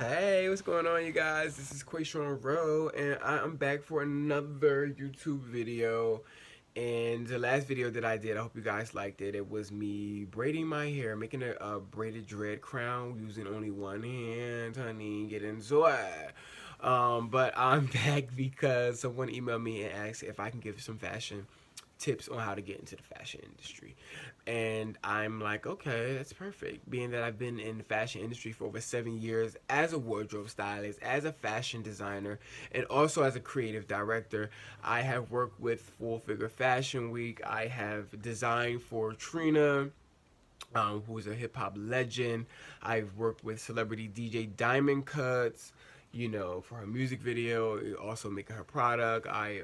Hey, what's going on, you guys? This is QayseanRoe, and I'm back for another YouTube video. And the last video that I did, I hope you guys liked it. It was me braiding my hair, making a braided dread crown using only one hand, honey. Get into it. But I'm back because someone emailed me and asked if I can give some fashion tips on how to get into the fashion industry. And I'm like, okay, that's perfect. Being that I've been in the fashion industry for over 7 years as a wardrobe stylist, as a fashion designer, and also as a creative director. I have worked with Full Figure Fashion Week. I have designed for Trina, who's a hip hop legend. I've worked with celebrity DJ Diamond Cuts, for her music video, also making her product. I,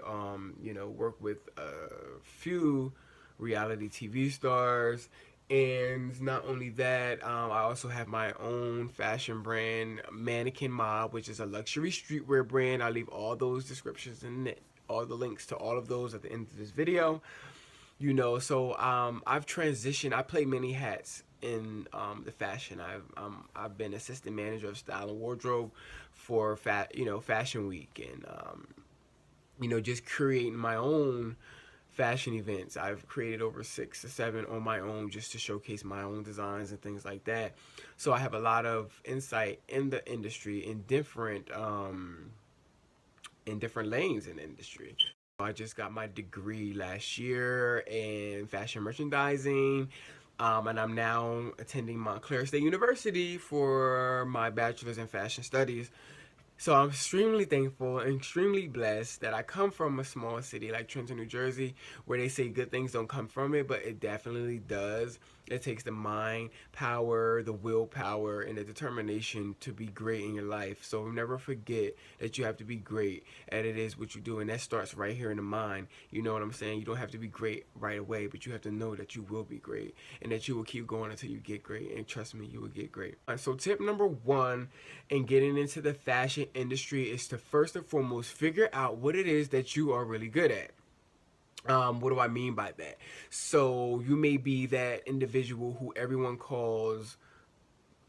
work with a few reality TV stars. And not only that, I also have my own fashion brand, Mannequin Mob, which is a luxury streetwear brand. I leave all those descriptions and all the links to all of those at the end of this video. I've transitioned. I play many hats in the fashion. I've been assistant manager of style and wardrobe for Fashion Week, and just creating my own fashion events. I've created over 6 or 7 on my own just to showcase my own designs and things like that. So I have a lot of insight in the industry in different lanes in the industry. I just got my degree last year in fashion merchandising, and I'm now attending Montclair State University for my bachelor's in fashion studies. So I'm extremely thankful and extremely blessed that I come from a small city like Trenton, New Jersey, where they say good things don't come from it, but it definitely does. It takes the mind power, the willpower, and the determination to be great in your life. So never forget that you have to be great at it is what you do, and that starts right here in the mind. You know what I'm saying? You don't have to be great right away, but you have to know that you will be great and that you will keep going until you get great. And trust me, you will get great. So tip number 1 in getting into the fashion industry is to first and foremost figure out what it is that you are really good at. What do I mean by that? So you may be that individual who everyone calls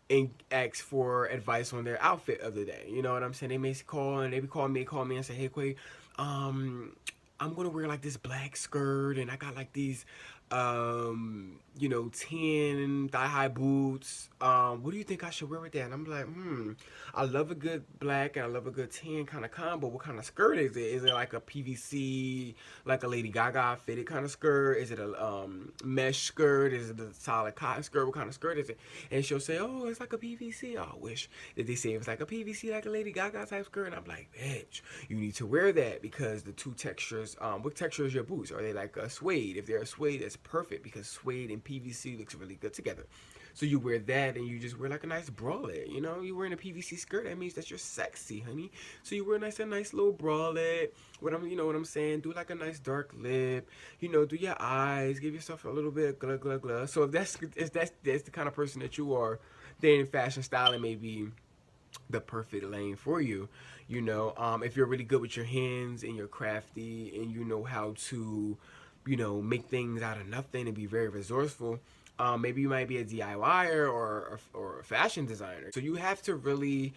and asks for advice on their outfit of the day. You know what I'm saying? They may call and they call me and say, "Hey, Quay, I'm gonna wear like this black skirt and I got like these tan thigh-high boots. What do you think I should wear with that?" And I'm like, I love a good black and I love a good tan kind of combo. What kind of skirt is it? Is it like a PVC, like a Lady Gaga fitted kind of skirt? Is it a mesh skirt? Is it a solid cotton skirt? What kind of skirt is it? And she'll say, "Oh, it's like a PVC." Oh, I wish that they say it was like a PVC, like a Lady Gaga type skirt. And I'm like, bitch, you need to wear that because the two textures. What texture is your boots? Are they like a suede? If they're a suede, that's perfect because suede and PVC looks really good together. So you wear that and you just wear like a nice bralette. You wearing a PVC skirt, that means that you're sexy, honey. So you wear a nice little bralette. What I'm saying? Do like a nice dark lip. Do your eyes. Give yourself a little bit of glug glug glug. So if that's the kind of person that you are, then fashion styling may be the perfect lane for you. If you're really good with your hands and you're crafty and you know how to make things out of nothing and be very resourceful. Maybe you might be a DIYer or a fashion designer. So you have to really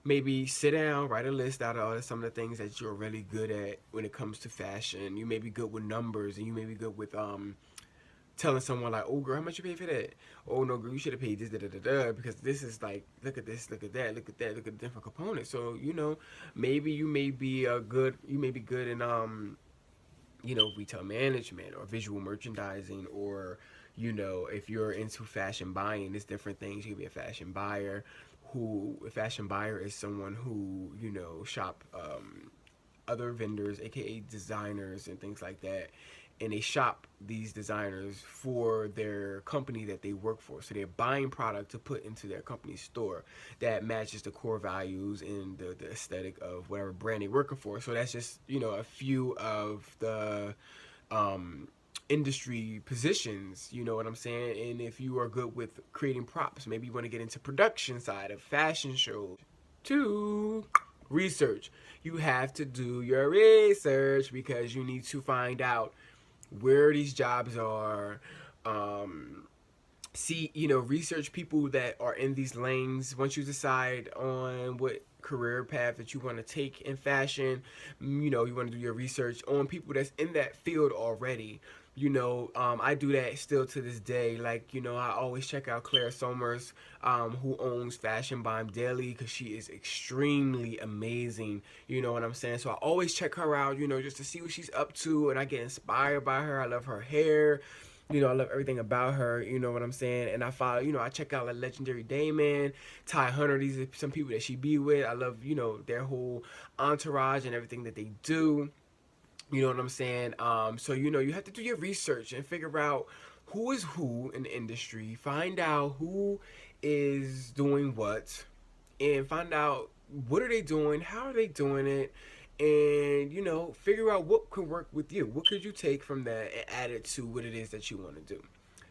maybe sit down, write a list out of some of the things that you're really good at when it comes to fashion. You may be good with numbers, and you may be good with telling someone like, "Oh, girl, how much you pay for that? Oh, no, girl, you should have paid this, da da da da, because this is like, look at this, look at that, look at that, look at the different components." So maybe you may be good in retail management or visual merchandising, or if you're into fashion buying, there's different things. You could be a fashion buyer. A fashion buyer is someone who shop other vendors, aka designers and things like that, and they shop these designers for their company that they work for. So they're buying product to put into their company's store that matches the core values and the aesthetic of whatever brand they're working for. So that's just a few of the industry positions, you know what I'm saying? And if you are good with creating props, maybe you want to get into production side of fashion shows. 2, research. You have to do your research because you need to find out where these jobs are, see, research people that are in these lanes. Once you decide on what career path that you want to take in fashion, you want to do your research on people that's in that field already. I do that still to this day. Like, I always check out Claire Somers, who owns Fashion Bomb Daily, because she is extremely amazing. You know what I'm saying? So I always check her out, just to see what she's up to, and I get inspired by her. I love her hair. I love everything about her, you know what I'm saying? And I follow, I check out like Legendary Damon, Ty Hunter, these are some people that she be with. I love, their whole entourage and everything that they do. You know what I'm saying? So you have to do your research and figure out who is who in the industry, find out who is doing what, and find out what are they doing, how are they doing it, and figure out what could work with you. What could you take from that and add it to what it is that you want to do.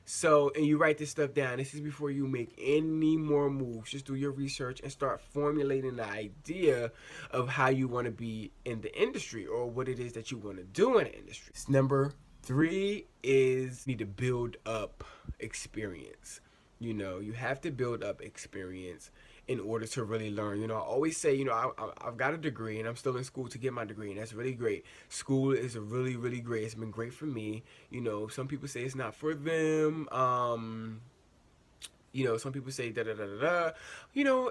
So, and you write this stuff down. This is before you make any more moves. Just do your research and start formulating the idea of how you want to be in the industry, or what it is that you want to do in the industry. Number 3 is you need to build up experience. You have to build up experience in order to really learn. I always say, I've got a degree and I'm still in school to get my degree, and that's really great. School is a really, really great. It's been great for me. Some people say it's not for them. Some people say da da da da da,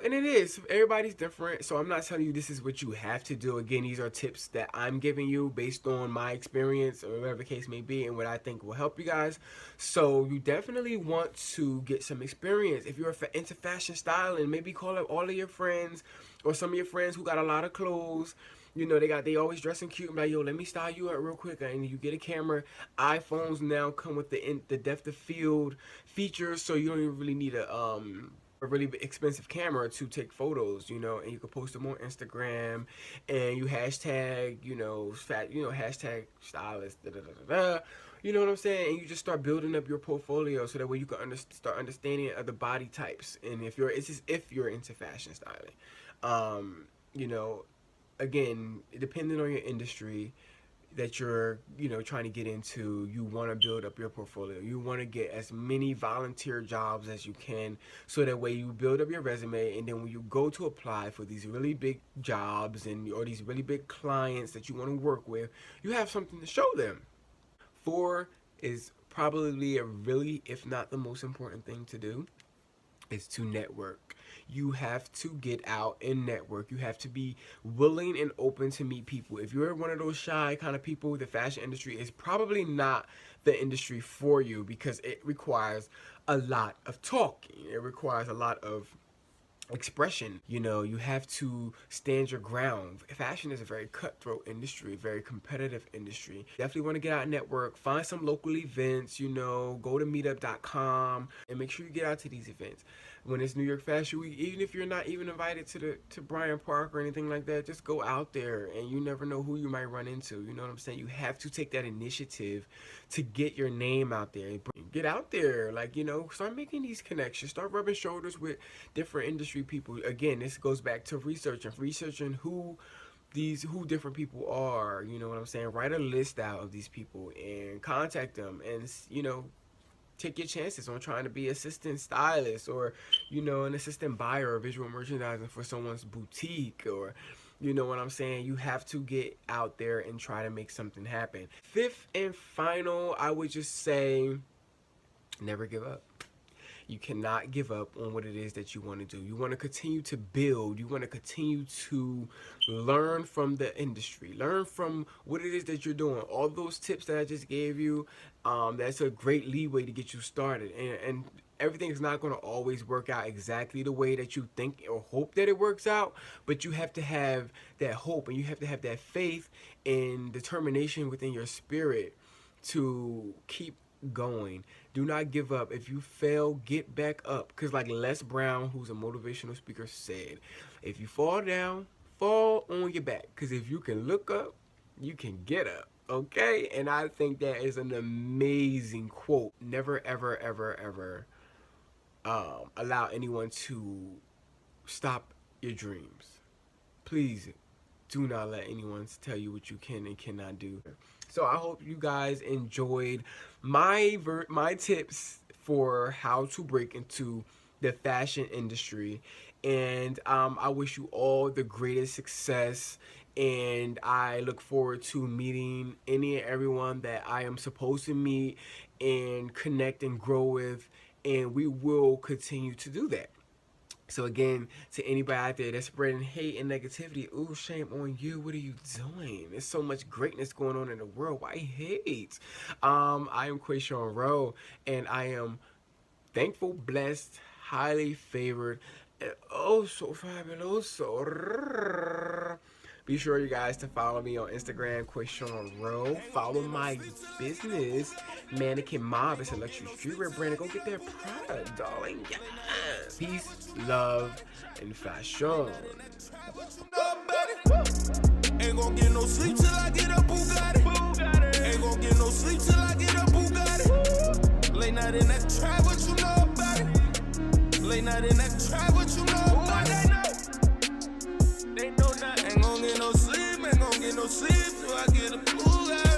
and it is. Everybody's different. So I'm not telling you this is what you have to do. Again, these are tips that I'm giving you based on my experience, or whatever the case may be, and what I think will help you guys. So you definitely want to get some experience. If you're into fashion styling, maybe call up all of your friends, or some of your friends who got a lot of clothes. They always dressing cute. I'm like, yo, let me style you up real quick. And you get a camera. iPhones now come with the depth of field features, so you don't even really need a really expensive camera to take photos, and you can post them on Instagram, and you hashtag, hashtag stylist, da da da da da. You know what I'm saying? And you just start building up your portfolio, so that way you can start understanding other body types. And if you're into fashion styling, you know, again, depending on your industry that you're trying to get into, you want to build up your portfolio. You want to get as many volunteer jobs as you can, so that way you build up your resume, and then when you go to apply for these really big jobs or these really big clients that you want to work with, you have something to show them. 4 is probably a really, if not the most important thing to do, is to network. You have to get out and network. You have to be willing and open to meet people. If you're one of those shy kind of people, the fashion industry is probably not the industry for you, because it requires a lot of talking. It requires a lot of expression. You have to stand your ground. Fashion is a very cutthroat industry, very competitive industry. Definitely want to get out and network, find some local events, go to meetup.com and make sure you get out to these events. When it's New York Fashion Week, even if you're not even invited to Bryant Park or anything like that, just go out there, and you never know who you might run into. You know what I'm saying? You have to take that initiative to get your name out there. Get out there, start making these connections, start rubbing shoulders with different industry people. Again, this goes back to researching who different people are. You know what I'm saying? Write a list out of these people and contact them, and take your chances on trying to be assistant stylist, or an assistant buyer or visual merchandising for someone's boutique, or you know what I'm saying? You have to get out there and try to make something happen. 5th and final, I would just say, never give up. You cannot give up on what it is that you want to do. You want to continue to build. You want to continue to learn from the industry. Learn from what it is that you're doing. All those tips that I just gave you, that's a great leeway to get you started. And everything is not going to always work out exactly the way that you think or hope that it works out, but you have to have that hope, and you have to have that faith and determination within your spirit to keep going. Do not give up. If you fail, get back up. Because like Les Brown, who's a motivational speaker, said, if you fall down, fall on your back. Because if you can look up, you can get up. Okay? And I think that is an amazing quote. Never, ever, ever, ever allow anyone to stop your dreams. Please do not let anyone tell you what you can and cannot do. So I hope you guys enjoyed my tips for how to break into the fashion industry. And I wish you all the greatest success. And I look forward to meeting any and everyone that I am supposed to meet and connect and grow with. And we will continue to do that. So again, to anybody out there that's spreading hate and negativity, ooh, shame on you. What are you doing? There's so much greatness going on in the world. Why hate? I am QayseanRoe, and I am thankful, blessed, highly favored, and oh so fabulous. Be sure, you guys, to follow me on Instagram, QayseanRoe. Follow my business, Mannequin Mob. It's a luxury streetwear brand. Go get their product, darling. Yes. Peace, love, and fashion. Ain't gon' get no sleep till I get a Bugatti. Ain't gon' get no sleep till I get a Bugatti. Late night in that trap, what you know about it? Late night in that trap, what you know about it? They know nothing. Ain't gon' get no sleep, ain't gon' get no sleep.